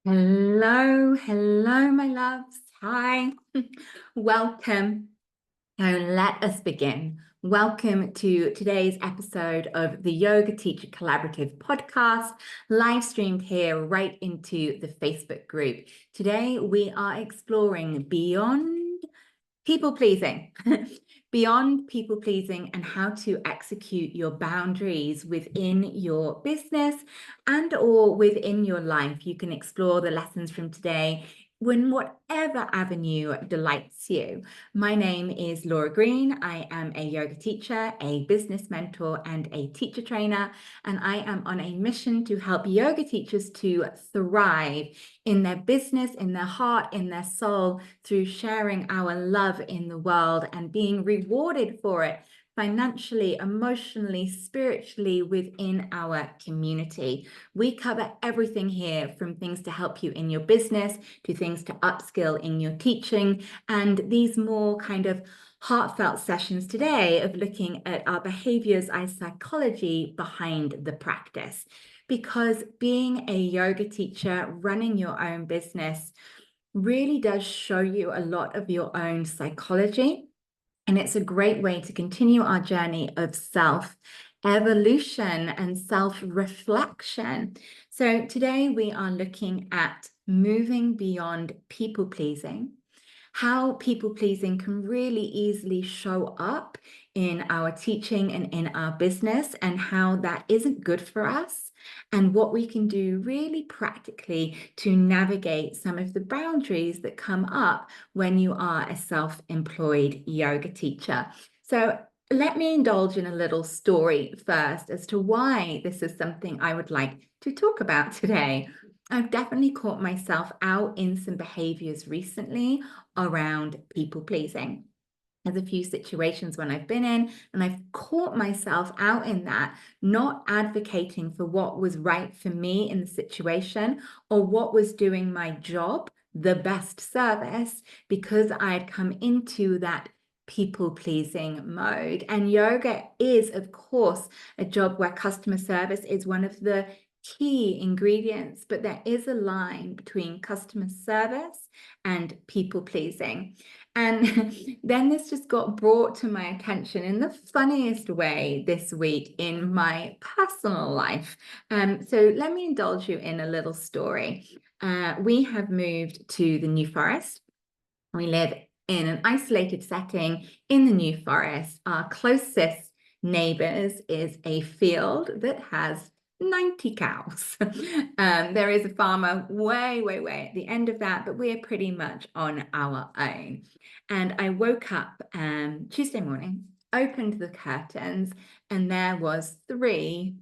Hello, my loves. Hi, welcome. So let us begin. Welcome to today's episode of the Yoga Teacher Collaborative podcast, live streamed here right into the Facebook group. Today we are exploring beyond people pleasing, beyond people pleasing, and how to execute your boundaries within your business and or within your life. You can explore the lessons from today in whatever avenue delights you. My name is Laura Green. I am a yoga teacher, a business mentor, and a teacher trainer, and I am on a mission to help yoga teachers to thrive in their business, in their heart, in their soul, through sharing our love in the world and being rewarded for it financially, emotionally, spiritually within our community. We cover everything here, from things to help you in your business to things to upskill in your teaching, and these more kind of heartfelt sessions today of looking at our behaviors, our psychology behind the practice. Because being a yoga teacher, running your own business, really does show you a lot of your own psychology. And it's a great way to continue our journey of self-evolution and self-reflection. So today we are looking at moving beyond people-pleasing, how people-pleasing can really easily show up in our teaching and in our business, and how that isn't good for us, and what we can do really practically to navigate some of the boundaries that come up when you are a self-employed yoga teacher. So let me indulge in a little story first as to why this is something I would like to talk about today. I've definitely caught myself out in some behaviors recently around people pleasing. There's a few situations when I've been in and I've caught myself out in that, not advocating for what was right for me in the situation or what was doing my job the best service, because I had come into that people-pleasing mode. And yoga is, of course, a job where customer service is one of the key ingredients, but there is a line between customer service and people-pleasing. And then this just got brought to my attention in the funniest way this week in my personal life. So let me indulge you in a little story. We have moved to the New Forest. We live in an isolated setting in the New Forest. Our closest neighbours is a field that has 90 cows. There is a farmer way at the end of that, but we're pretty much on our own. And I woke up Tuesday morning, opened the curtains, and there was 3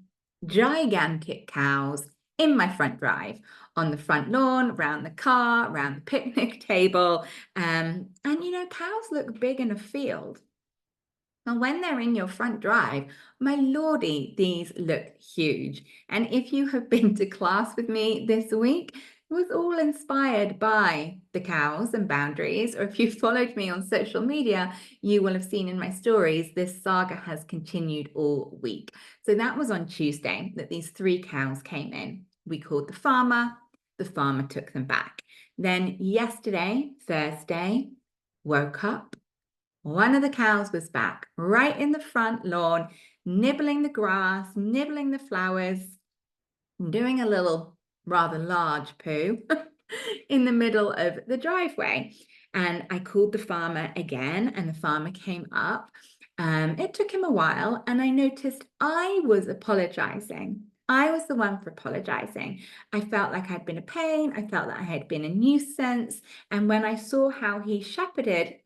gigantic cows in my front drive, on the front lawn, around the car, around the picnic table. And cows look big in a field. And when they're in your front drive, my lordy, these look huge. And if you have been to class with me this week, it was all inspired by the cows and boundaries. Or if you followed me on social media, you will have seen in my stories, this saga has continued all week. So that was on Tuesday that these 3 cows came in. We called the farmer took them back. Then yesterday, Thursday, woke up. One of the cows was back right in the front lawn, nibbling the grass, nibbling the flowers, doing a little rather large poo in the middle of the driveway. And I called the farmer again, and the farmer came up. It took him a while, and I noticed I was apologizing. I was the one for apologizing. I felt like I'd been a pain. I felt that I had been a nuisance. And when I saw how he shepherded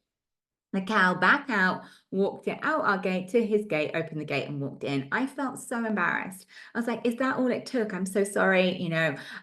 the cow back out, walked it out our gate to his gate, opened the gate and walked in, I felt so embarrassed. I was like, is that all it took? I'm so sorry.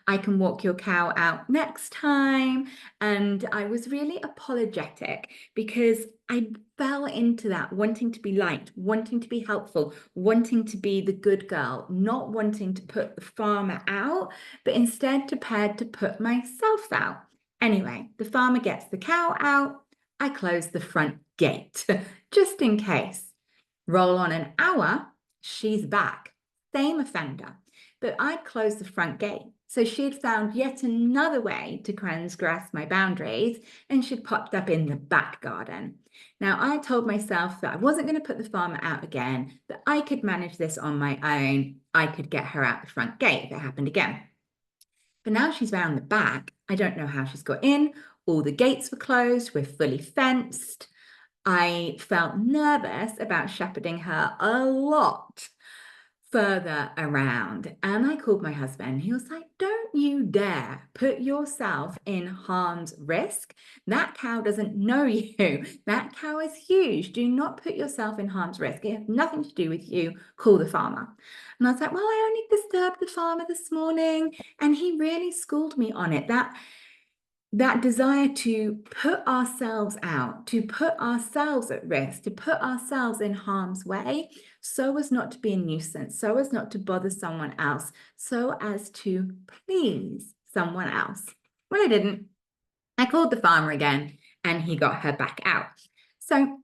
I can walk your cow out next time. And I was really apologetic because I fell into that, wanting to be liked, wanting to be helpful, wanting to be the good girl, not wanting to put the farmer out, but instead prepared to put myself out. Anyway, the farmer gets the cow out. I close the front gate, just in case. Roll on an hour, she's back. Same offender. But I'd closed the front gate. So she'd found yet another way to transgress my boundaries, and she'd popped up in the back garden. Now, I told myself that I wasn't going to put the farmer out again, that I could manage this on my own. I could get her out the front gate if it happened again. But now she's round the back. I don't know how she's got in. All the gates were closed. We're fully fenced. I felt nervous about shepherding her a lot further around. And I called my husband. He was like, don't you dare put yourself in harm's risk. That cow doesn't know you. That cow is huge. Do not put yourself in harm's risk. It has nothing to do with you. Call the farmer. And I was like, well, I only disturbed the farmer this morning. And he really schooled me on it. That desire to put ourselves out, to put ourselves at risk, to put ourselves in harm's way, so as not to be a nuisance, so as not to bother someone else, so as to please someone else. Well, I didn't. I called the farmer again and he got her back out. So,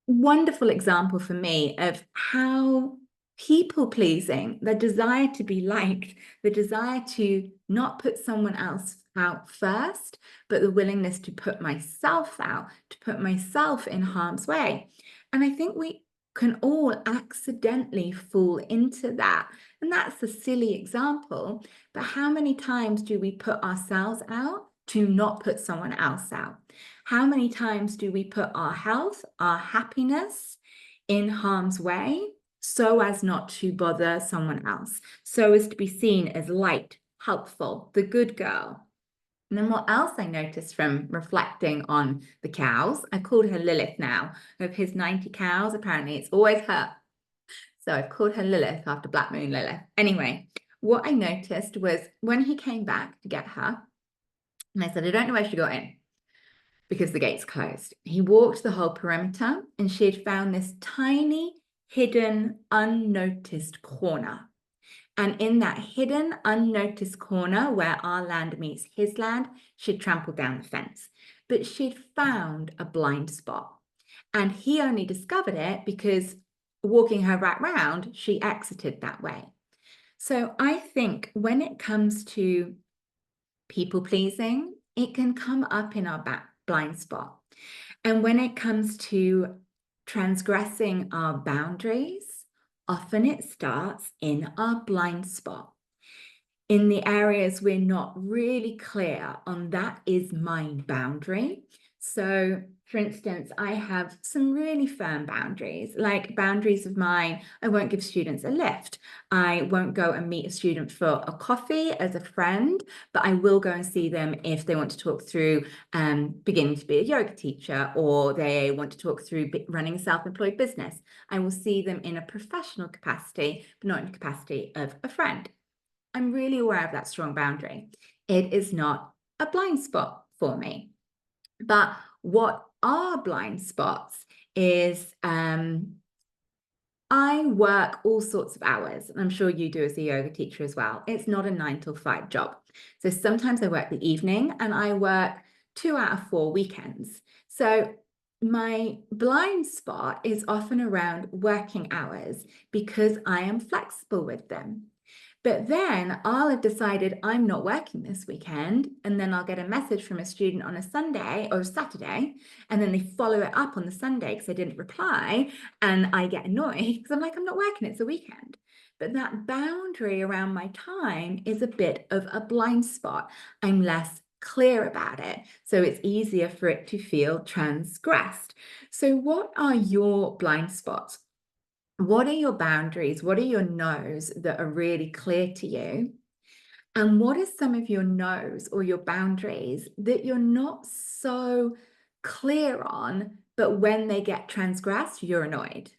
wonderful example for me of how people pleasing, the desire to be liked, the desire to not put someone else out first, but the willingness to put myself out, to put myself in harm's way. And I think we can all accidentally fall into that. And that's a silly example, but how many times do we put ourselves out to not put someone else out? How many times do we put our health, our happiness in harm's way so as not to bother someone else, so as to be seen as light, helpful, the good girl? And then what else I noticed from reflecting on the cows, I called her Lilith now. Of his 90 cows, apparently it's always her. So I've called her Lilith after Black Moon Lilith. Anyway, what I noticed was when he came back to get her, and I said, I don't know where she got in because the gate's closed. He walked the whole perimeter and she had found this tiny, hidden, unnoticed corner. And in that hidden, unnoticed corner where our land meets his land, she'd trampled down the fence. But she'd found a blind spot. And he only discovered it because walking her right round, she exited that way. So I think when it comes to people pleasing, it can come up in our back blind spot. And when it comes to transgressing our boundaries, often it starts in our blind spot, in the areas we're not really clear on that is my boundary. So, for instance, I have some really firm boundaries, like boundaries of mine. I won't give students a lift. I won't go and meet a student for a coffee as a friend, but I will go and see them if they want to talk through beginning to be a yoga teacher, or they want to talk through running a self-employed business. I will see them in a professional capacity, but not in the capacity of a friend. I'm really aware of that strong boundary. It is not a blind spot for me. But what are blind spots is I work all sorts of hours, and I'm sure you do as a yoga teacher as well. It's not a 9 to 5 job. So sometimes I work the evening and I work 2 out of 4 weekends. So my blind spot is often around working hours because I am flexible with them. But then I'll have decided I'm not working this weekend, and then I'll get a message from a student on a Sunday or a Saturday, and then they follow it up on the Sunday because I didn't reply, and I get annoyed because I'm like, I'm not working, it's a weekend. But that boundary around my time is a bit of a blind spot. I'm less clear about it, so it's easier for it to feel transgressed. So what are your blind spots? What are your boundaries? What are your no's that are really clear to you? And what are some of your no's or your boundaries that you're not so clear on, but when they get transgressed, you're annoyed?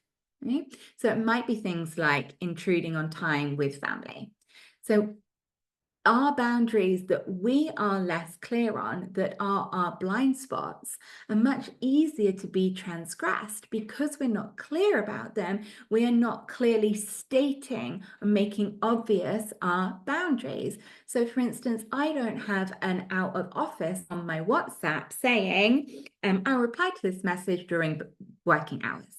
Okay? So it might be things like intruding on time with family. So our boundaries that we are less clear on, that are our blind spots, are much easier to be transgressed because we're not clear about them. We are not clearly stating or making obvious our boundaries. So, for instance, I don't have an out of office on my WhatsApp saying, I'll reply to this message during working hours.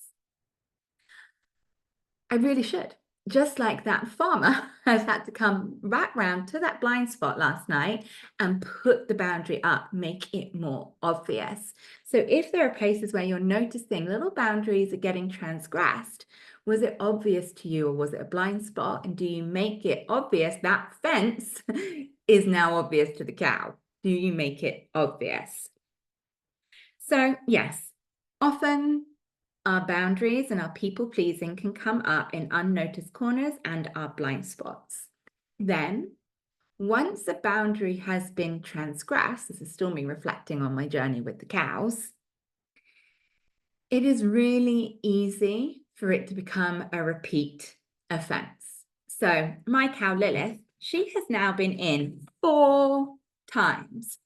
I really should. just like that farmer has had to come back round to that blind spot last night and put the boundary up, make it more obvious. So if there are places where you're noticing little boundaries are getting transgressed, was it obvious to you or was it a blind spot? And do you make it obvious that fence is now obvious to the cow? Do you make it obvious? So yes, often our boundaries and our people pleasing can come up in unnoticed corners and our blind spots. Then, once a boundary has been transgressed, this is still me reflecting on my journey with the cows, it is really easy for it to become a repeat offense. So my cow Lilith, she has now been in 4 times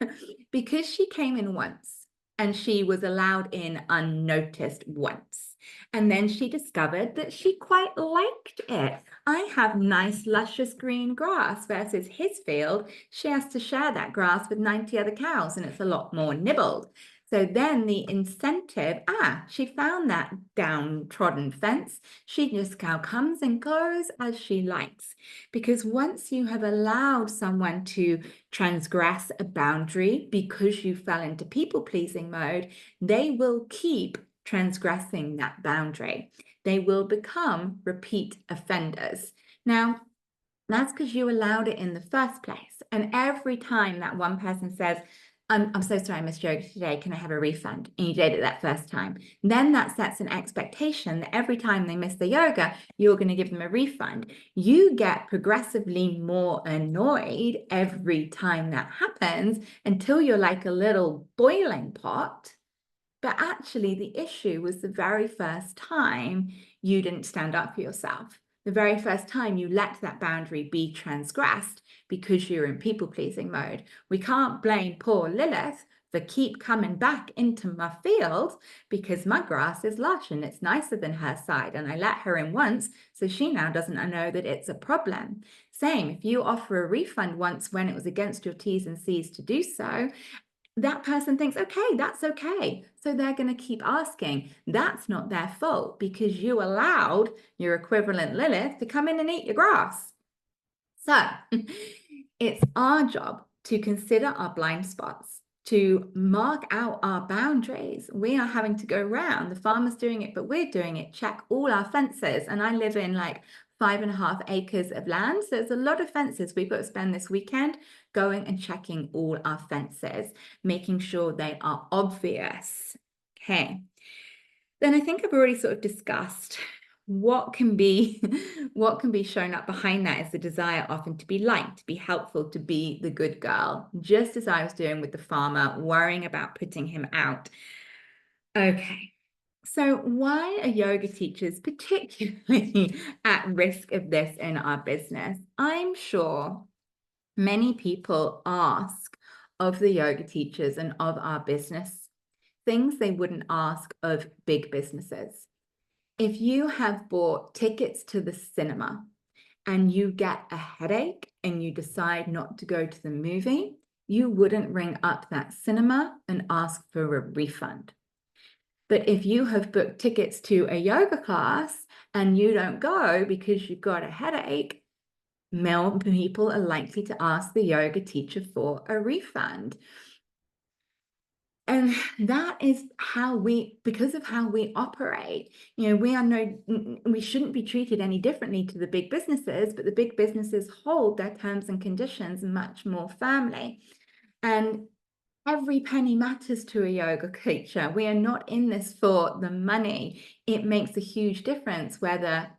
because she came in once and she was allowed in unnoticed once. And then she discovered that she quite liked it. I have nice, luscious green grass versus his field. She has to share that grass with 90 other cows and it's a lot more nibbled. So then the incentive, she found that downtrodden fence. She just now comes and goes as she likes. Because once you have allowed someone to transgress a boundary because you fell into people-pleasing mode, they will keep transgressing that boundary. They will become repeat offenders. Now, that's because you allowed it in the first place. And every time that one person says, I'm so sorry I missed yoga today, can I have a refund? And you did it that first time. Then that sets an expectation that every time they miss the yoga, you're going to give them a refund. You get progressively more annoyed every time that happens until you're like a little boiling pot. But actually, the issue was the very first time you didn't stand up for yourself. The very first time you let that boundary be transgressed because you're in people-pleasing mode. We can't blame poor Lilith for keep coming back into my field because my grass is lush and it's nicer than her side. And I let her in once, so she now doesn't know that it's a problem. Same, if you offer a refund once when it was against your T's and C's to do so, that person thinks, okay, that's okay. So they're going to keep asking. That's not their fault because you allowed your equivalent Lilith to come in and eat your grass. So it's our job to consider our blind spots, to mark out our boundaries. We are having to go around. The farmer's doing it, but we're doing it. Check all our fences. And I live in like 5.5 acres of land. So there's a lot of fences we've got to spend this weekend going and checking all our fences, making sure they are obvious. Okay. Then I think I've already sort of discussed what can be shown up behind that is the desire often to be liked, to be helpful, to be the good girl, just as I was doing with the farmer, worrying about putting him out. Okay. So why are yoga teachers particularly at risk of this in our business? I'm sure many people ask of the yoga teachers and of our business things they wouldn't ask of big businesses. If you have bought tickets to the cinema and you get a headache and you decide not to go to the movie, you wouldn't ring up that cinema and ask for a refund. But if you have booked tickets to a yoga class and you don't go because you've got a headache, more people are likely to ask the yoga teacher for a refund. And that is because of how we operate. We shouldn't be treated any differently to the big businesses, but the big businesses hold their terms and conditions much more firmly. And every penny matters to a yoga teacher. We are not in this for the money. It makes a huge difference whether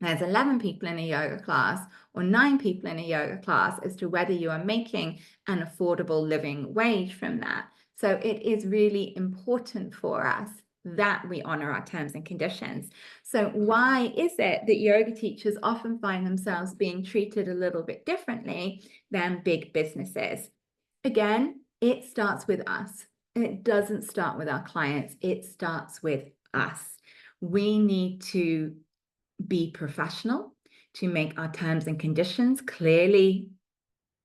there's 11 people in a yoga class or 9 people in a yoga class as to whether you are making an affordable living wage from that. So it is really important for us that we honor our terms and conditions. So why is it that yoga teachers often find themselves being treated a little bit differently than big businesses? Again, it starts with us. It doesn't start with our clients. It starts with us. We need to be professional, to make our terms and conditions clearly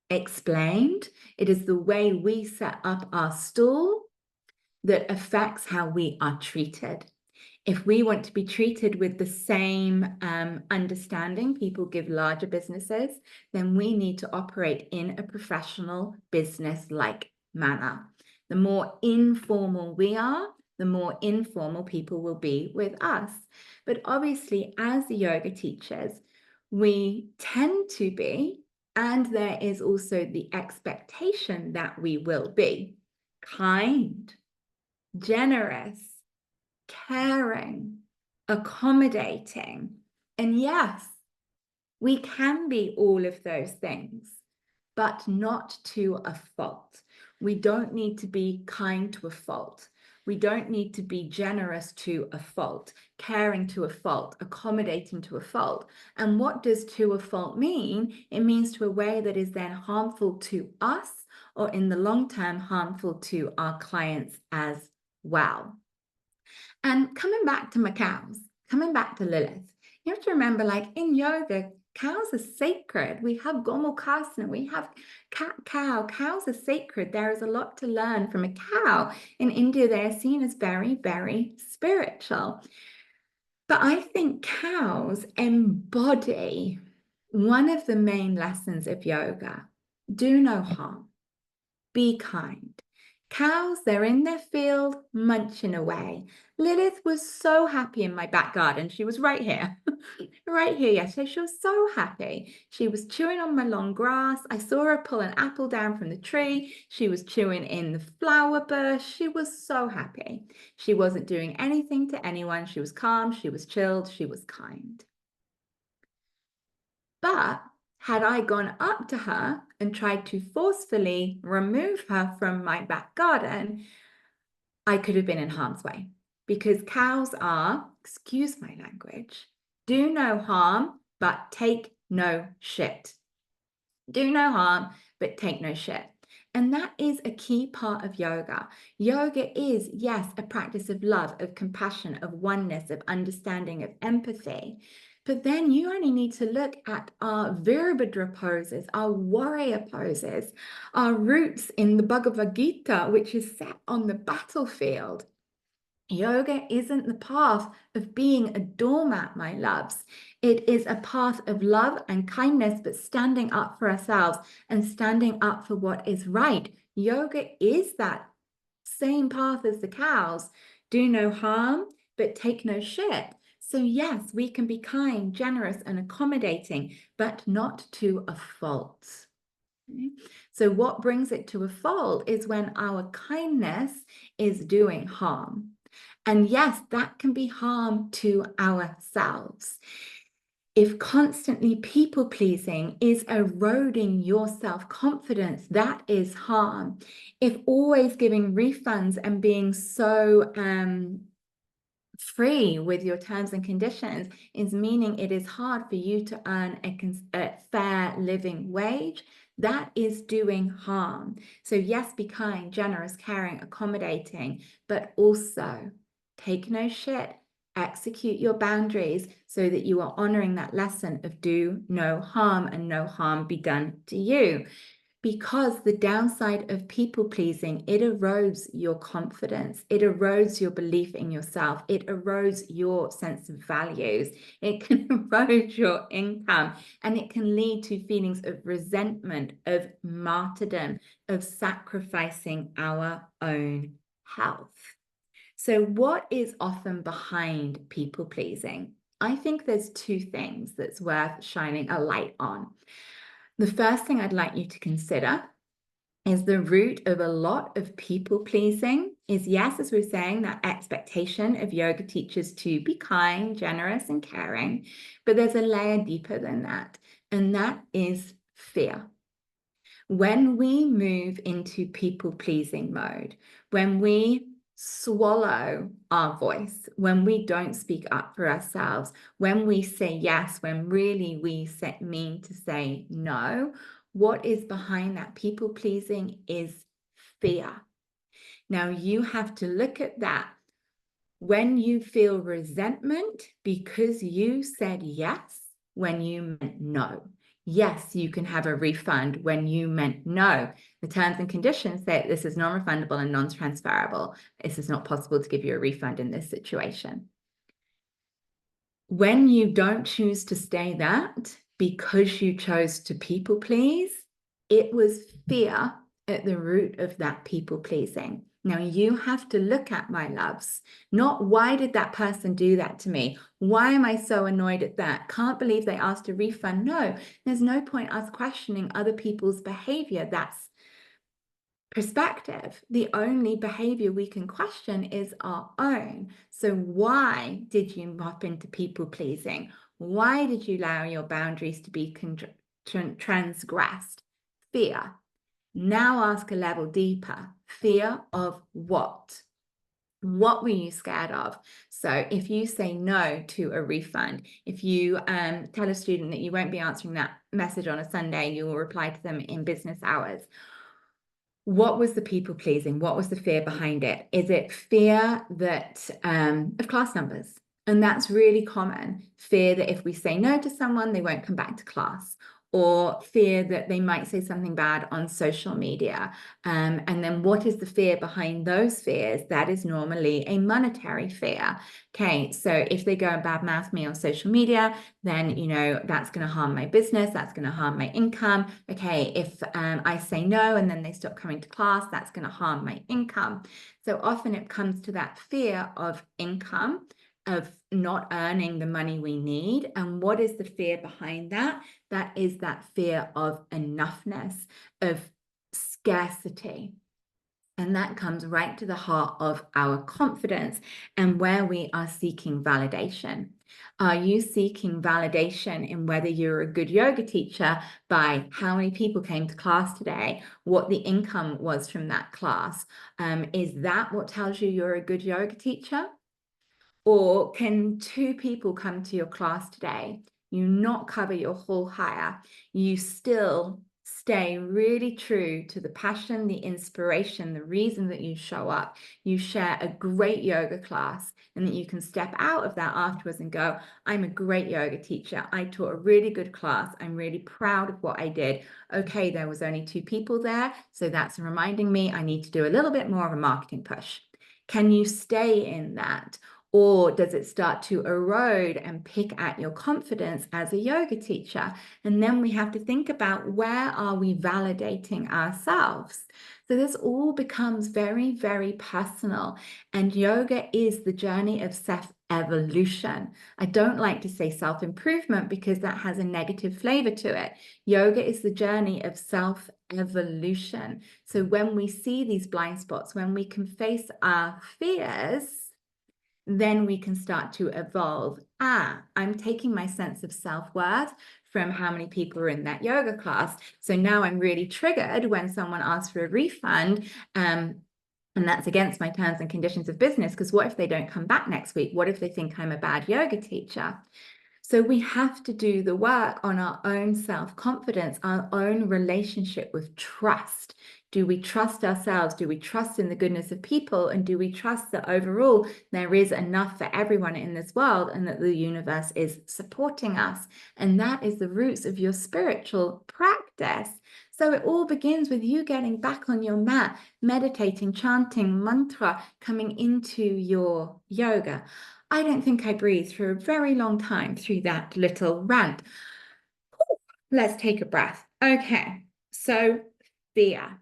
explained. It is the way we set up our stall that affects how we are treated. If we want to be treated with the same understanding people give larger businesses, then we need to operate in a professional business-like manner. The more informal we are, the more informal people will be with us. But obviously, as yoga teachers, we tend to be, and there is also the expectation that we will be, kind, generous, caring, accommodating. And yes, we can be all of those things, but not to a fault. We don't need to be kind to a fault. We don't need to be generous to a fault, caring to a fault, accommodating to a fault. And what does to a fault mean? It means to a way that is then harmful to us, or in the long term, harmful to our clients as well. And coming back to my cows, coming back to Lilith, you have to remember, like in yoga, cows are sacred. We have Gomukhasana, we have cat-cow. Cows are sacred. There is a lot to learn from a cow. In India, they are seen as very, very spiritual. But I think cows embody one of the main lessons of yoga. Do no harm. Be kind. Cows, they're in their field, munching away. Lilith was so happy in my back garden. She was right here, right here yesterday. She was so happy. She was chewing on my long grass. I saw her pull an apple down from the tree. She was chewing in the flower bush. She was so happy. She wasn't doing anything to anyone. She was calm. She was chilled. She was kind. But had I gone up to her and tried to forcefully remove her from my back garden, I could have been in harm's way, because cows are, excuse my language, do no harm, but take no shit. Do no harm, but take no shit. And that is a key part of yoga. Yoga is, yes, a practice of love, of compassion, of oneness, of understanding, of empathy. But then you only need to look at our Virabhadra poses, our warrior poses, our roots in the Bhagavad Gita, which is set on the battlefield. Yoga isn't the path of being a doormat, my loves. It is a path of love and kindness, but standing up for ourselves and standing up for what is right. Yoga is that same path as the cows. Do no harm, but take no shit. So yes, we can be kind, generous, and accommodating, but not to a fault. Okay? So what brings it to a fault is when our kindness is doing harm. And yes, that can be harm to ourselves. If constantly people-pleasing is eroding your self-confidence, that is harm. If always giving refunds and being so free with your terms and conditions is meaning it is hard for you to earn a fair living wage, that is doing harm. So yes, be kind, generous, caring, accommodating, but also take no shit. Execute your boundaries so that you are honoring that lesson of do no harm and no harm be done to you. Because the downside of people pleasing, it erodes your confidence. It erodes your belief in yourself. It erodes your sense of values. It can erode your income, and it can lead to feelings of resentment, of martyrdom, of sacrificing our own health. So what is often behind people pleasing? I think there's two things that's worth shining a light on. The first thing I'd like you to consider is the root of a lot of people pleasing is, yes, as we're saying, that expectation of yoga teachers to be kind, generous, and caring, but there's a layer deeper than that, and that is fear. When we move into people pleasing mode, when we swallow our voice, when we don't speak up for ourselves, when we say yes, when really we mean to say no, what is behind that people pleasing is fear. Now you have to look at that. When you feel resentment because you said yes when you meant no. Yes, you can have a refund when you meant no. The terms and conditions say this is non-refundable and non-transferable. This is not possible to give you a refund in this situation. When you don't choose to stay that because you chose to people please, it was fear at the root of that people pleasing. Now you have to look at, my loves, not why did that person do that to me? Why am I so annoyed at that? Can't believe they asked a refund. No, there's no point us questioning other people's behavior. That's perspective. The only behavior we can question is our own. So why did you hop into people pleasing? Why did you allow your boundaries to be transgressed? Fear. Now ask a level deeper. Fear of what? What were you scared of? So if you say no to a refund, if you tell a student that you won't be answering that message on a Sunday, you will reply to them in business hours. What was the people pleasing? What was the fear behind it? Is it fear that of class numbers? And that's really common. Fear that if we say no to someone, they won't come back to class, or fear that they might say something bad on social media. And then what is the fear behind those fears? That is normally a monetary fear. Okay, so if they go and badmouth me on social media, then, you know, that's going to harm my business. That's going to harm my income. Okay, if I say no and then they stop coming to class, that's going to harm my income. So often it comes to that fear of income, of not earning the money we need. And what is the fear behind that? That is that fear of enoughness, of scarcity. And that comes right to the heart of our confidence and where we are seeking validation. Are you seeking validation in whether you're a good yoga teacher by how many people came to class today, what the income was from that class? Is that what tells you you're a good yoga teacher? Or can two people come to your class today, you not cover your whole hire, you still stay really true to the passion, the inspiration, the reason that you show up, you share a great yoga class, and that you can step out of that afterwards and go, I'm a great yoga teacher. I taught a really good class. I'm really proud of what I did. Okay, there was only two people there, so that's reminding me I need to do a little bit more of a marketing push. Can you stay in that? Or does it start to erode and pick at your confidence as a yoga teacher? And then we have to think about, where are we validating ourselves? So this all becomes very, very personal. And yoga is the journey of self-evolution. I don't like to say self-improvement because that has a negative flavor to it. Yoga is the journey of self-evolution. So when we see these blind spots, when we can face our fears, then we can start to evolve. I'm taking my sense of self-worth from how many people are in that yoga class. So now I'm really triggered when someone asks for a refund, and that's against my terms and conditions of business, because what if they don't come back next week? What if they think I'm a bad yoga teacher? So we have to do the work on our own self-confidence, our own relationship with trust. Do we trust ourselves? Do we trust in the goodness of people? And do we trust that overall there is enough for everyone in this world and that the universe is supporting us? And that is the roots of your spiritual practice. So it all begins with you getting back on your mat, meditating, chanting mantra, coming into your yoga. I don't think I breathed for a very long time through that little rant. Let's take a breath. Okay, so fear.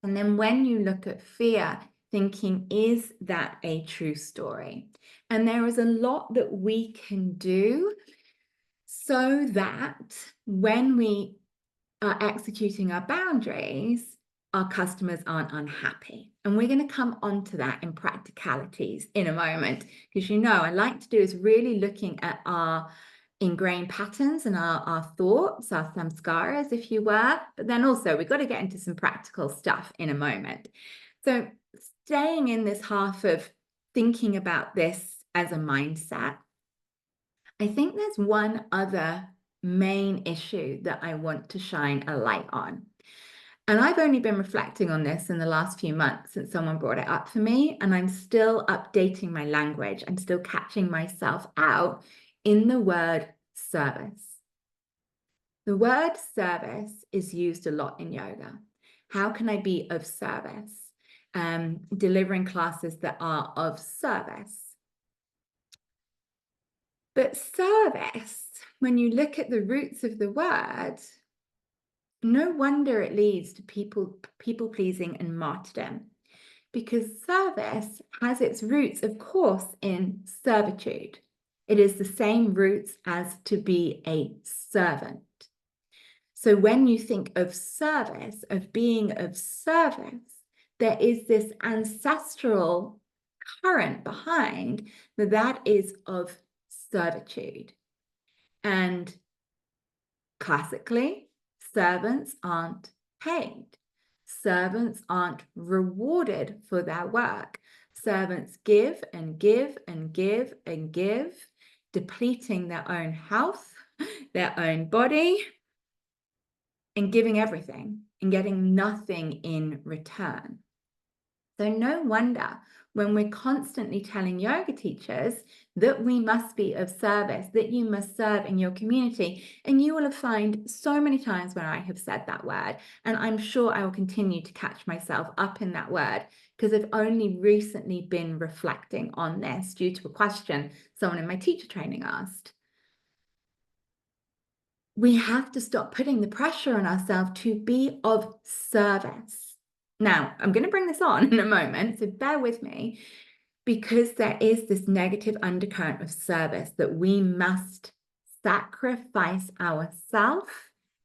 And then when you look at fear, thinking, is that a true story? And there is a lot that we can do so that when we are executing our boundaries, our customers aren't unhappy. And we're going to come on to that in practicalities in a moment, because I like to do is really looking at our ingrained patterns and our thoughts, our samskaras, if you were, but then also we've got to get into some practical stuff in a moment. So staying in this half of thinking about this as a mindset, I think there's one other main issue that I want to shine a light on. And I've only been reflecting on this in the last few months since someone brought it up for me, and I'm still updating my language. I'm still catching myself out in the word service. The word service is used a lot in yoga. How can I be of service? Delivering classes that are of service. But service, when you look at the roots of the word, no wonder it leads to people pleasing and martyrdom, because service has its roots, of course, in servitude. It is the same roots as to be a servant. So when you think of service, of being of service, there is this ancestral current behind that is of servitude. And classically, servants aren't paid. Servants aren't rewarded for their work. Servants give and give and give and give, depleting their own health, their own body, and giving everything and getting nothing in return. So no wonder when we're constantly telling yoga teachers that we must be of service, that you must serve in your community. And you will have found so many times when I have said that word, and I'm sure I will continue to catch myself up in that word, because I've only recently been reflecting on this due to a question someone in my teacher training asked. We have to stop putting the pressure on ourselves to be of service. Now, I'm going to bring this on in a moment, so bear with me, because there is this negative undercurrent of service that we must sacrifice ourselves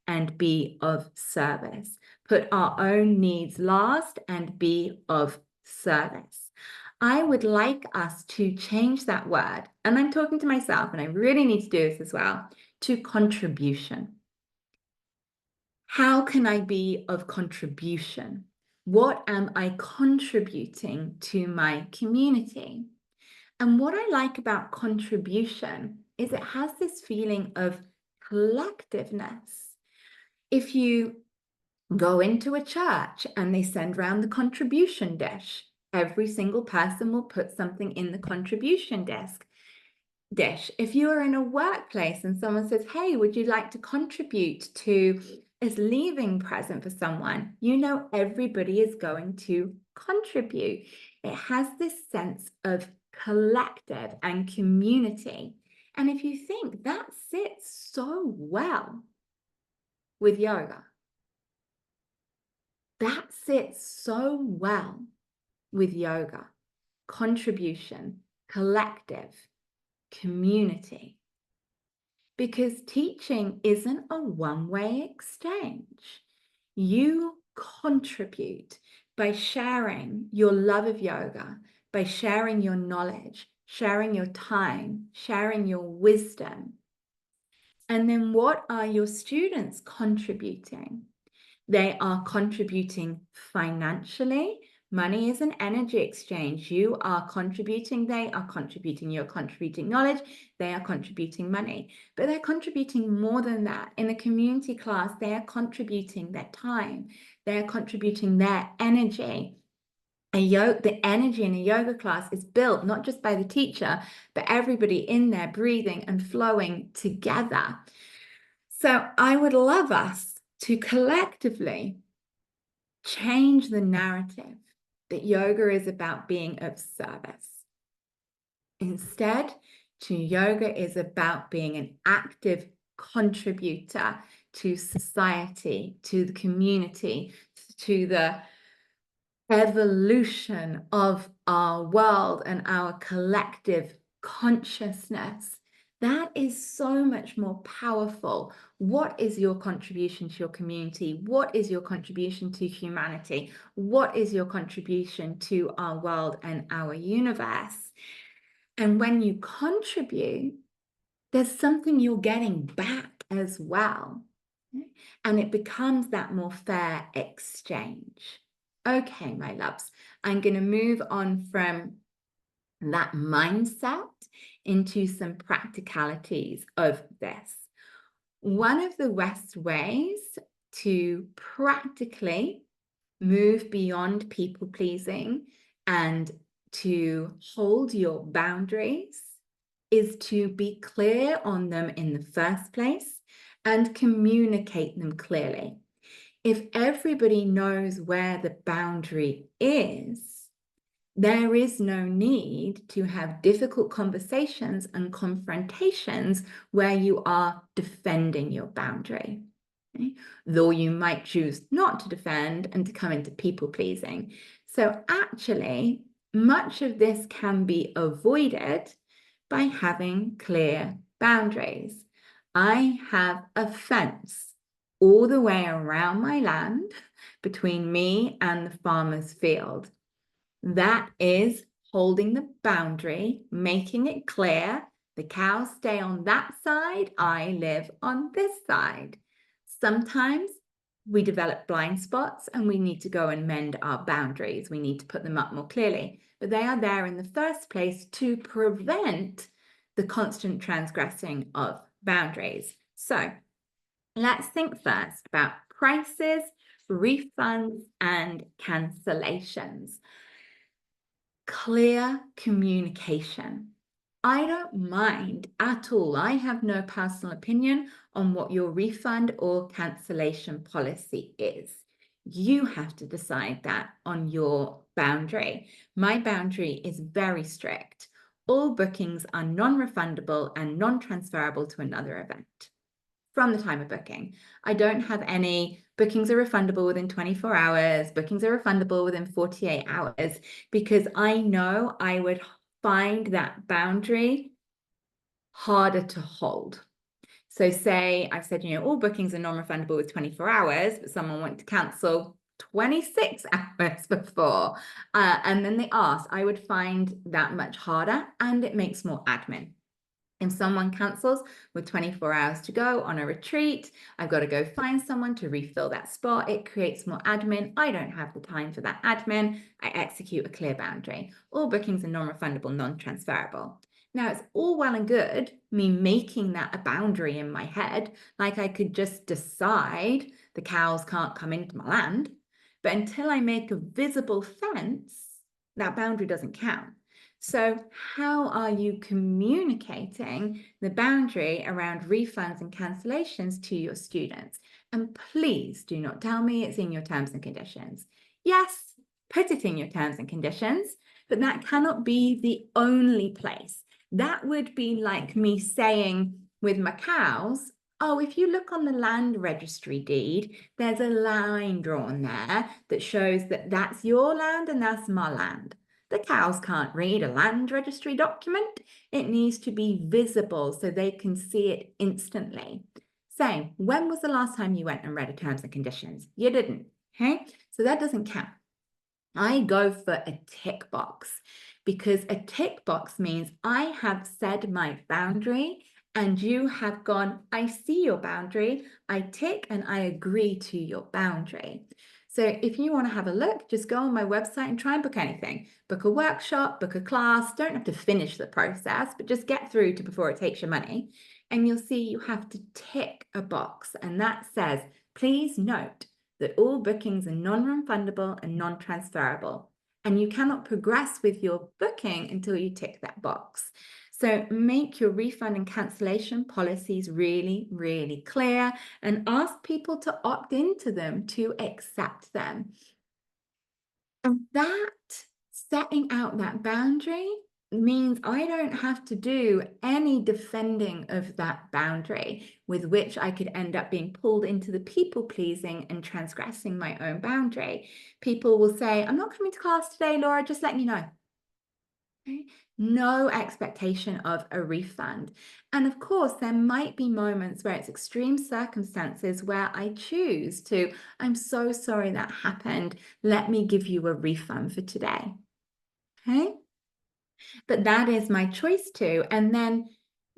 and be of service, put our own needs last and be of service. I would like us to change that word, and I'm talking to myself, and I really need to do this as well, to contribution. How can I be of contribution? What am I contributing to my community? And what I like about contribution is it has this feeling of collectiveness. If you go into a church and they send round the contribution dish, every single person will put something in the contribution dish. If you are in a workplace and someone says, hey, would you like to contribute to a leaving present for someone, you know everybody is going to contribute. It has this sense of collective and community. And if you think that sits so well with yoga, that sits so well with yoga, contribution, collective, community. Because teaching isn't a one-way exchange. You contribute by sharing your love of yoga, by sharing your knowledge, sharing your time, sharing your wisdom. And then what are your students contributing? They are contributing financially. Money is an energy exchange. You are contributing, they are contributing, you're contributing knowledge, they are contributing money. But they're contributing more than that. In the community class, they are contributing their time, they are contributing their energy. The energy in a yoga class is built not just by the teacher, but everybody in there breathing and flowing together. So I would love us to collectively change the narrative that yoga is about being of service. Instead, yoga is about being an active contributor to society, to the community, to the evolution of our world and our collective consciousness. That is so much more powerful. What is your contribution to your community? What is your contribution to humanity? What is your contribution to our world and our universe? And when you contribute, there's something you're getting back as well. And it becomes that more fair exchange. Okay, my loves, I'm going to move on from that mindset into some practicalities of this. One of the best ways to practically move beyond people pleasing and to hold your boundaries is to be clear on them in the first place and communicate them clearly. If everybody knows where the boundary is, There is no need to have difficult conversations and confrontations where you are defending your boundary. Okay? Though you might choose not to defend and to come into people pleasing. So actually, much of this can be avoided by having clear boundaries. I have a fence all the way around my land between me and the farmer's field. That is holding the boundary, making it clear the cows stay on that side, I live on this side. Sometimes we develop blind spots and we need to go and mend our boundaries. We need to put them up more clearly, but they are there in the first place to prevent the constant transgressing of boundaries. So let's think first about prices, refunds, and cancellations. Clear communication. I don't mind at all. I have no personal opinion on what your refund or cancellation policy is. You have to decide that on your boundary. My boundary is very strict. All bookings are non-refundable and non-transferable to another event from the time of booking. I don't have any bookings are refundable within 24 hours, bookings are refundable within 48 hours, because I know I would find that boundary harder to hold. So say I've said, all bookings are non-refundable with 24 hours, but someone wanted to cancel 26 hours before, and then they asked, I would find that much harder, and it makes more admin. If someone cancels with 24 hours to go on a retreat, I've got to go find someone to refill that spot. It creates more admin. I don't have the time for that admin. I execute a clear boundary. All bookings are non-refundable, non-transferable. Now, it's all well and good me making that a boundary in my head, like I could just decide the cows can't come into my land. But until I make a visible fence, that boundary doesn't count. So how are you communicating the boundary around refunds and cancellations to your students? And please do not tell me it's in your terms and conditions. Yes, put it in your terms and conditions, but that cannot be the only place. That would be like me saying with my cows, oh, if you look on the land registry deed, there's a line drawn there that shows that that's your land and that's my land. The cows can't read a land registry document. It needs to be visible so they can see it instantly. Same, when was the last time you went and read the terms and conditions? You didn't, okay? So that doesn't count. I go for a tick box because a tick box means I have said my boundary and you have gone, I see your boundary, I tick and I agree to your boundary. So if you want to have a look, just go on my website and try and book anything. Book a workshop, book a class, don't have to finish the process, but just get through to before it takes your money. And you'll see you have to tick a box and that says, please note that all bookings are non-refundable and non-transferable. And you cannot progress with your booking until you tick that box. So make your refund and cancellation policies really, really clear and ask people to opt into them to accept them. And that setting out that boundary means I don't have to do any defending of that boundary, with which I could end up being pulled into the people pleasing and transgressing my own boundary. People will say, I'm not coming to class today, Laura, just letting you know. Okay? No expectation of a refund. And of course, there might be moments where it's extreme circumstances where I choose to, I'm so sorry that happened. Let me give you a refund for today. Okay? But that is my choice too. And then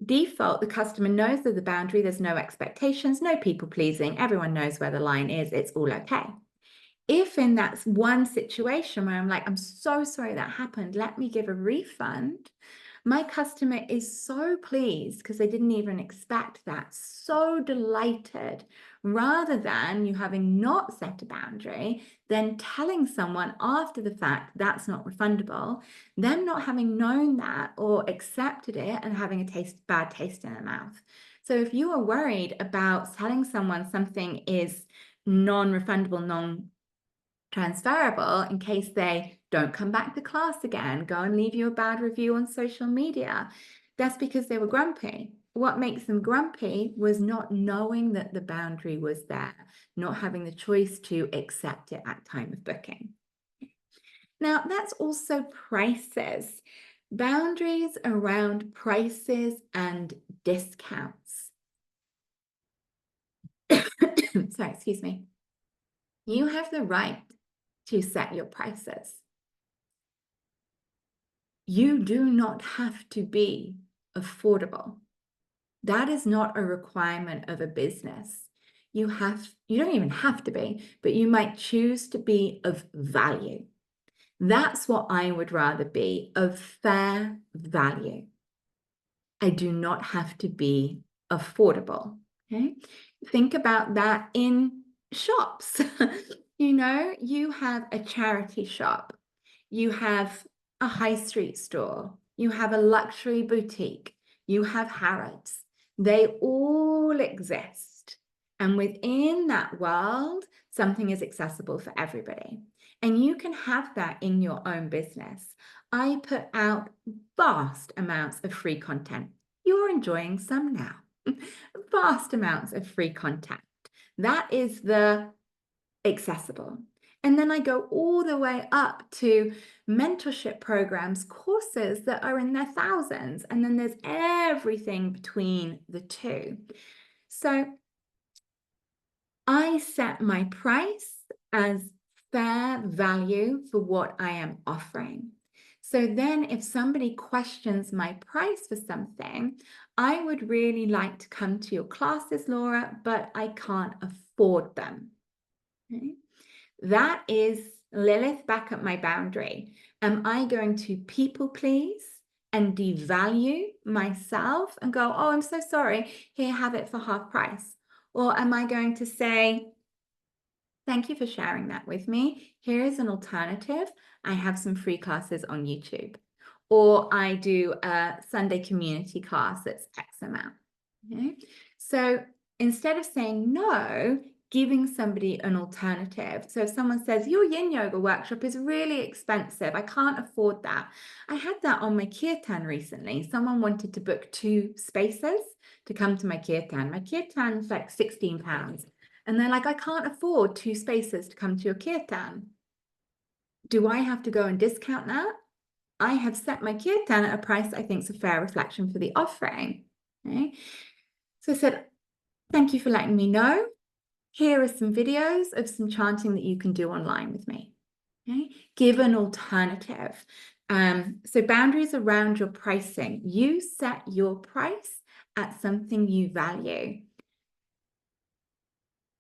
default, the customer knows that the boundary, there's no expectations, no people pleasing. Everyone knows where the line is. It's all okay. If in that one situation where I'm like, I'm so sorry that happened, let me give a refund, my customer is so pleased because they didn't even expect that, so delighted, rather than you having not set a boundary, then telling someone after the fact that's not refundable, them not having known that or accepted it and having a bad taste in their mouth. So if you are worried about telling someone something is non-refundable, non-transferable in case they don't come back to class again, go and leave you a bad review on social media. That's because they were grumpy. What makes them grumpy was not knowing that the boundary was there, not having the choice to accept it at time of booking. Now, that's also prices. Boundaries around prices and discounts. Sorry, excuse me. You have the right to set your prices. You do not have to be affordable. That is not a requirement of a business. You don't even have to be, but you might choose to be of value. That's what I would rather be, of fair value. I do not have to be affordable. Okay? Think about that in shops. You have a charity shop, you have a high street store, you have a luxury boutique, you have Harrods. They all exist. And within that world, something is accessible for everybody. And you can have that in your own business. I put out vast amounts of free content. You're enjoying some now. Vast amounts of free content. That is the accessible. And then I go all the way up to mentorship programs, courses that are in their thousands. And then there's everything between the two. So I set my price as fair value for what I am offering. So then if somebody questions my price for something, I would really like to come to your classes, Laura, but I can't afford them. Okay? That is Lilith back at my boundary. Am I going to people please and devalue myself and go, oh, I'm so sorry, here, have it for half price? Or am I going to say, thank you for sharing that with me. Here is an alternative. I have some free classes on YouTube. Or I do a Sunday community class that's X amount. Okay? So instead of saying no, giving somebody an alternative. So if someone says, your yin yoga workshop is really expensive, I can't afford that. I had that on my kirtan recently. Someone wanted to book 2 spaces to come to my kirtan. My kirtan's like £16. And they're like, I can't afford 2 spaces to come to your kirtan. Do I have to go and discount that? I have set my kirtan at a price I think is a fair reflection for the offering. Okay? So I said, thank you for letting me know. Here are some videos of some chanting that you can do online with me. Okay? Give an alternative. So boundaries around your pricing. You set your price at something you value.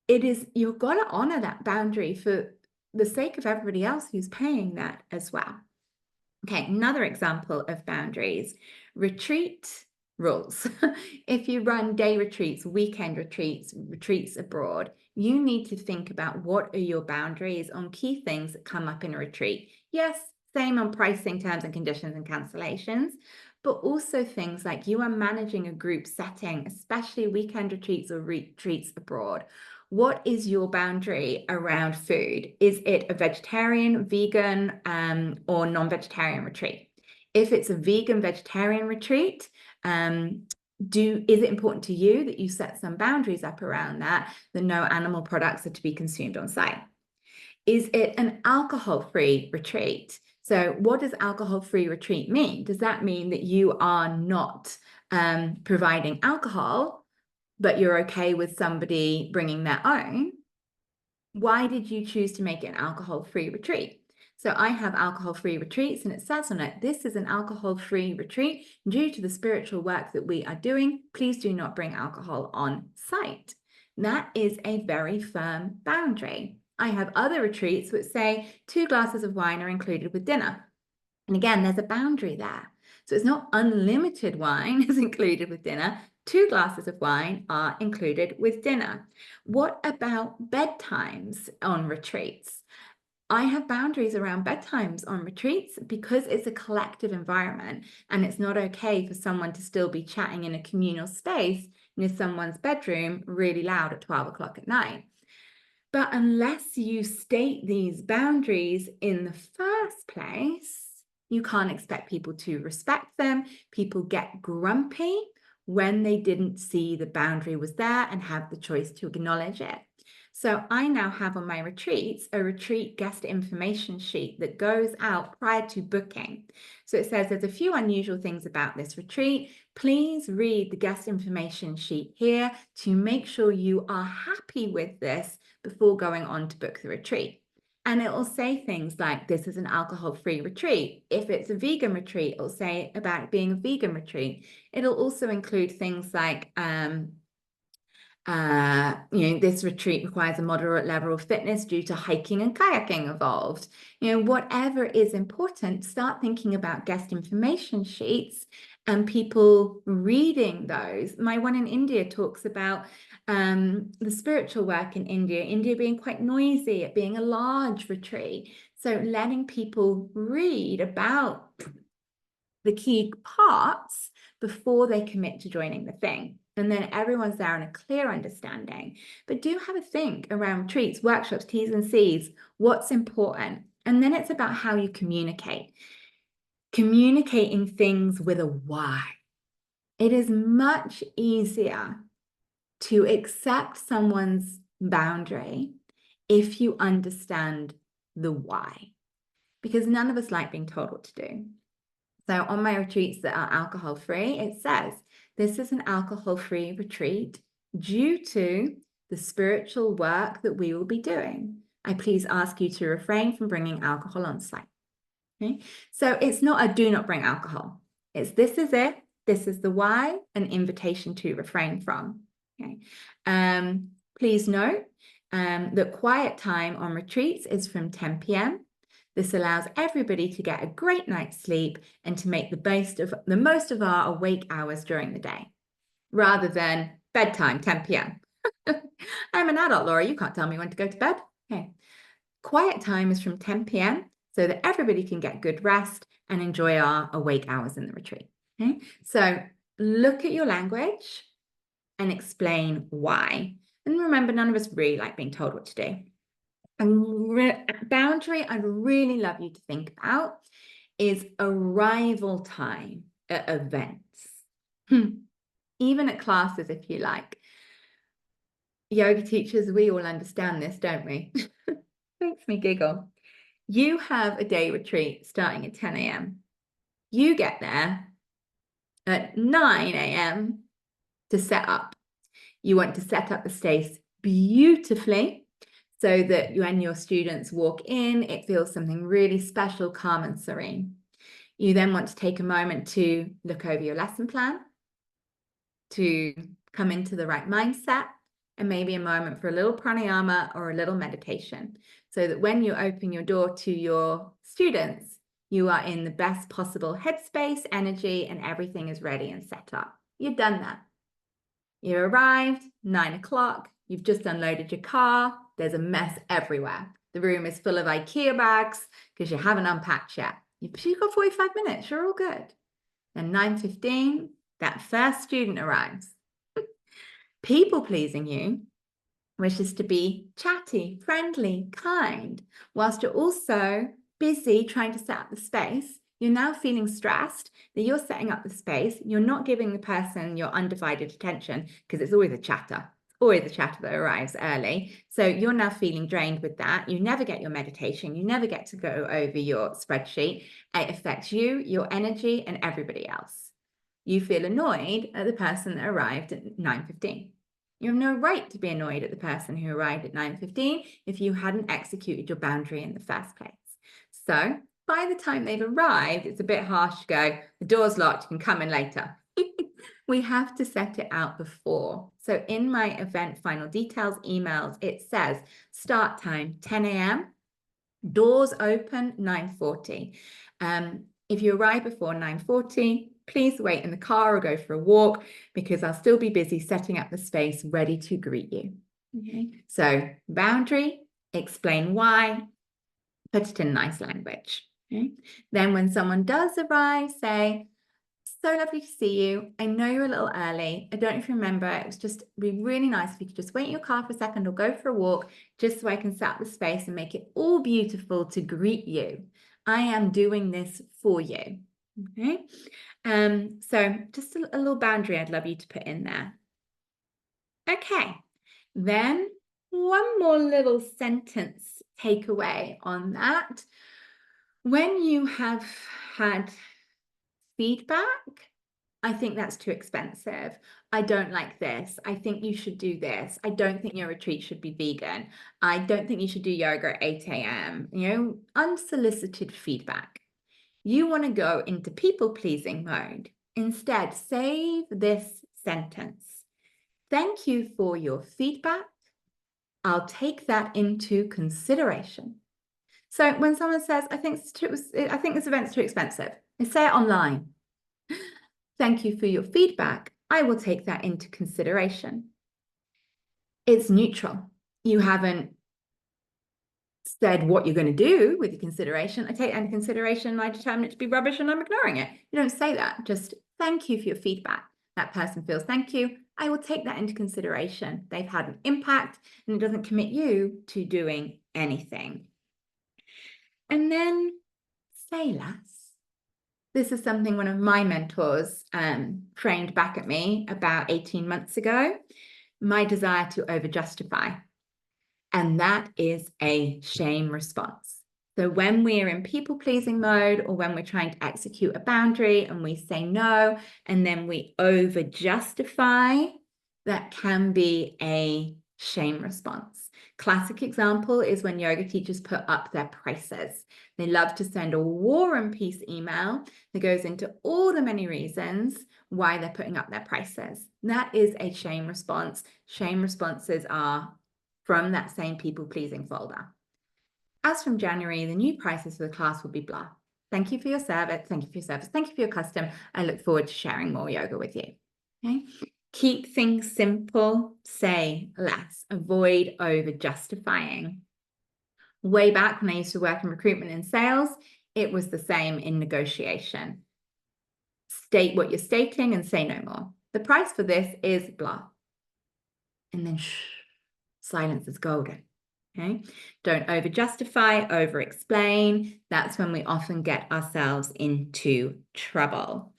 You've got to honor that boundary for the sake of everybody else who's paying that as well. Okay, another example of boundaries, retreat rules. If you run day retreats, weekend retreats, retreats abroad, you need to think about what are your boundaries on key things that come up in a retreat. Yes, same on pricing, terms and conditions and cancellations, but also things like you are managing a group setting, especially weekend retreats or retreats abroad. What is your boundary around food? Is it a vegetarian, vegan, or non-vegetarian retreat? If it's a vegan, vegetarian retreat, is it important to you that you set some boundaries up around that no animal products are to be consumed on site? Is it an alcohol-free retreat? So what does alcohol-free retreat mean? Does that mean that you are not providing alcohol, but you're okay with somebody bringing their own? Why did you choose to make it an alcohol-free retreat? So I have alcohol-free retreats and it says on it, this is an alcohol-free retreat. Due to the spiritual work that we are doing, please do not bring alcohol on site. That is a very firm boundary. I have other retreats which say 2 glasses of wine are included with dinner. And again, there's a boundary there. So it's not unlimited wine is included with dinner. 2 glasses of wine are included with dinner. What about bedtimes on retreats? I have boundaries around bedtimes on retreats because it's a collective environment and it's not okay for someone to still be chatting in a communal space near someone's bedroom really loud at 12 o'clock at night. But unless you state these boundaries in the first place, you can't expect people to respect them. People get grumpy when they didn't see the boundary was there and have the choice to acknowledge it. So I now have on my retreats a retreat guest information sheet that goes out prior to booking. So it says there's a few unusual things about this retreat. Please read the guest information sheet here to make sure you are happy with this before going on to book the retreat. And it will say things like, this is an alcohol-free retreat. If it's a vegan retreat, it'll say about it being a vegan retreat. It'll also include things like, this retreat requires a moderate level of fitness due to hiking and kayaking involved. Whatever is important, start thinking about guest information sheets and people reading those. My one in India talks about the spiritual work in India being quite noisy, it being a large retreat. So letting people read about the key parts before they commit to joining the thing. And then everyone's there in a clear understanding. But do have a think around retreats, workshops, T's and C's, what's important. And then it's about how you communicate. Communicating things with a why. It is much easier to accept someone's boundary if you understand the why. Because none of us like being told what to do. So on my retreats that are alcohol-free, it says, this is an alcohol-free retreat due to the spiritual work that we will be doing. I please ask you to refrain from bringing alcohol on site. Okay? So it's not a do not bring alcohol. It's this is it, this is the why, an invitation to refrain from. Okay? Please note that quiet time on retreats is from 10 p.m. This allows everybody to get a great night's sleep and to make the most of our awake hours during the day, rather than bedtime, 10 p.m. I'm an adult, Laura, you can't tell me when to go to bed. Okay. Quiet time is from 10 p.m. so that everybody can get good rest and enjoy our awake hours in the retreat. Okay. So look at your language and explain why. And remember, none of us really like being told what to do. And boundary I'd really love you to think about is arrival time at events. Even at classes, if you like. Yoga teachers, we all understand this, don't we? Makes me giggle. You have a day retreat starting at 10 a.m. You get there at 9 a.m. to set up. You want to set up the space beautifully, so that when your students walk in, it feels something really special, calm and serene. You then want to take a moment to look over your lesson plan, to come into the right mindset, and maybe a moment for a little pranayama or a little meditation, so that when you open your door to your students, you are in the best possible headspace, energy, and everything is ready and set up. You've done that. You arrived, 9 o'clock, you've just unloaded your car, there's a mess everywhere. The room is full of IKEA bags because you haven't unpacked yet. You've got 45 minutes, you're all good. Then 9:15, that first student arrives. People pleasing you wishes to be chatty, friendly, kind, whilst you're also busy trying to set up the space. You're now feeling stressed that you're setting up the space. You're not giving the person your undivided attention because it's always a chatter. It's always a chatter that arrives early. So you're now feeling drained with that. You never get your meditation. You never get to go over your spreadsheet. It affects you, your energy, and everybody else. You feel annoyed at the person that arrived at 9:15. You have no right to be annoyed at the person who arrived at 9:15 if you hadn't executed your boundary in the first place. So by the time they've arrived, it's a bit harsh to go, the door's locked, you can come in later. We have to set it out before. So in my event final details emails, it says start time 10 a.m., doors open 9:40. If you arrive before 9:40, please wait in the car or go for a walk because I'll still be busy setting up the space ready to greet you. Okay. So boundary, explain why, put it in nice language. Okay. Then when someone does arrive, say, So lovely to see you. I know you're a little early. I don't know if you remember, it was just be really nice if you could just wait in your car for a second or go for a walk, just so I can set up the space and make it all beautiful to greet you. I am doing this for you. Okay. So just a little boundary I'd love you to put in there. Okay. Then one more little sentence takeaway on that. When you have had feedback, I think that's too expensive. I don't like this. I think you should do this. I don't think your retreat should be vegan. I don't think you should do yoga at 8 a.m. Unsolicited feedback. You want to go into people-pleasing mode. Instead, save this sentence. Thank you for your feedback. I'll take that into consideration. So when someone says, I think this event's too expensive, they say it online. Thank you for your feedback. I will take that into consideration. It's neutral. You haven't said what you're going to do with your consideration. I take that into consideration. I determine it to be rubbish and I'm ignoring it. You don't say that. Just thank you for your feedback. That person feels thank you. I will take that into consideration. They've had an impact and it doesn't commit you to doing anything. And then say less. This is something one of my mentors framed back at me about 18 months ago, my desire to over-justify. And that is a shame response. So when we're in people-pleasing mode or when we're trying to execute a boundary and we say no, and then we over-justify, that can be a shame response. Classic example is when yoga teachers put up their prices. They love to send a War and Peace email that goes into all the many reasons why they're putting up their prices. That is a shame response. Shame responses are from that same people-pleasing folder. As from January, the new prices for the class will be blah. Thank you for your service. Thank you for your service. Thank you for your custom. I look forward to sharing more yoga with you. Okay. Keep things simple, say less, avoid over justifying. Way back when I used to work in recruitment and sales, it was the same in negotiation. State what you're stating and say no more. The price for this is blah. And then shh, silence is golden. Okay. Don't over justify, over explain. That's when we often get ourselves into trouble.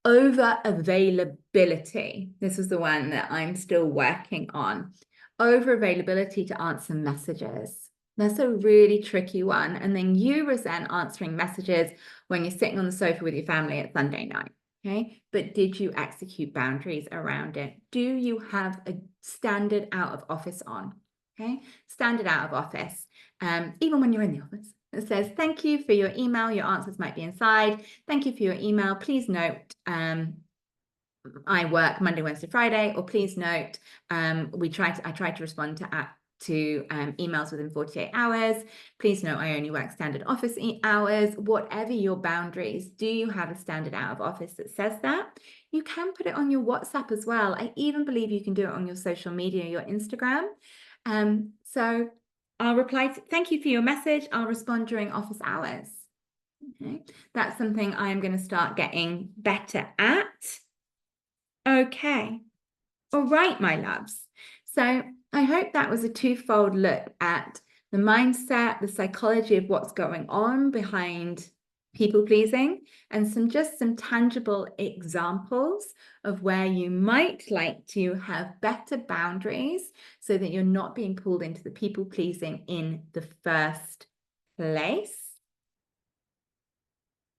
Over availability. This is the one that I'm still working on. Over availability to answer messages. That's a really tricky one. And then you resent answering messages when you're sitting on the sofa with your family at Sunday night. Okay. But did you execute boundaries around it? Do you have a standard out of office on? Okay. Standard out of office. Even when you're in the office. It says, thank you for your email. Your answers might be inside. Thank you for your email. Please note, I work Monday, Wednesday, Friday, or please note, I try to respond to emails within 48 hours. Please note, I only work standard office hours. Whatever your boundaries, do you have a standard out of office that says that? You can put it on your WhatsApp as well. I even believe you can do it on your social media, your Instagram. So I'll reply to, thank you for your message. I'll respond during office hours. Okay, that's something I'm going to start getting better at. Okay. All right, my loves. So I hope that was a twofold look at the mindset, the psychology of what's going on behind people pleasing, and some tangible examples of where you might like to have better boundaries so that you're not being pulled into the people pleasing in the first place.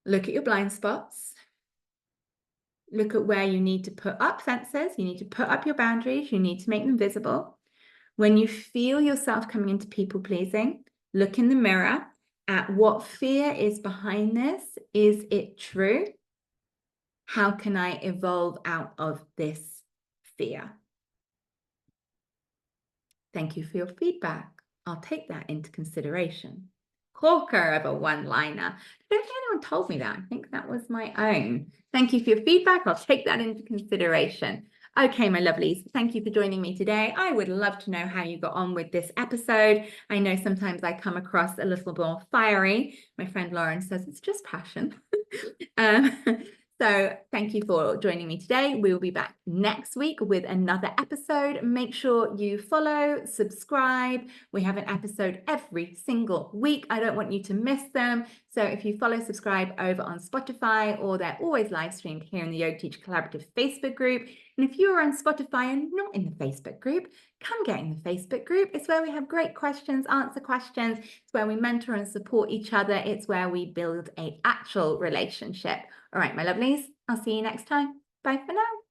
Look at your blind spots. Look at where you need to put up fences. You need to put up your boundaries. You need to make them visible. When you feel yourself coming into people pleasing, look in the mirror at what fear is behind this. Is it true? How can I evolve out of this fear? Thank you for your feedback. I'll take that into consideration. Corker of a one-liner. I don't think anyone told me that. I think that was my own. Thank you for your feedback. I'll take that into consideration. Okay, my lovelies, thank you for joining me today. I would love to know how you got on with this episode. I know sometimes I come across a little more fiery. My friend Lauren says it's just passion. So thank you for joining me today. We will be back next week with another episode. Make sure you follow, subscribe. We have an episode every single week. I don't want you to miss them. So if you follow, subscribe over on Spotify, or they're always live streamed here in the Yoga Teacher Collaborative Facebook group. And if you're on Spotify and not in the Facebook group, come get in the Facebook group. It's where we have great questions, answer questions. It's where we mentor and support each other. It's where we build an actual relationship. All right, my lovelies, I'll see you next time. Bye for now.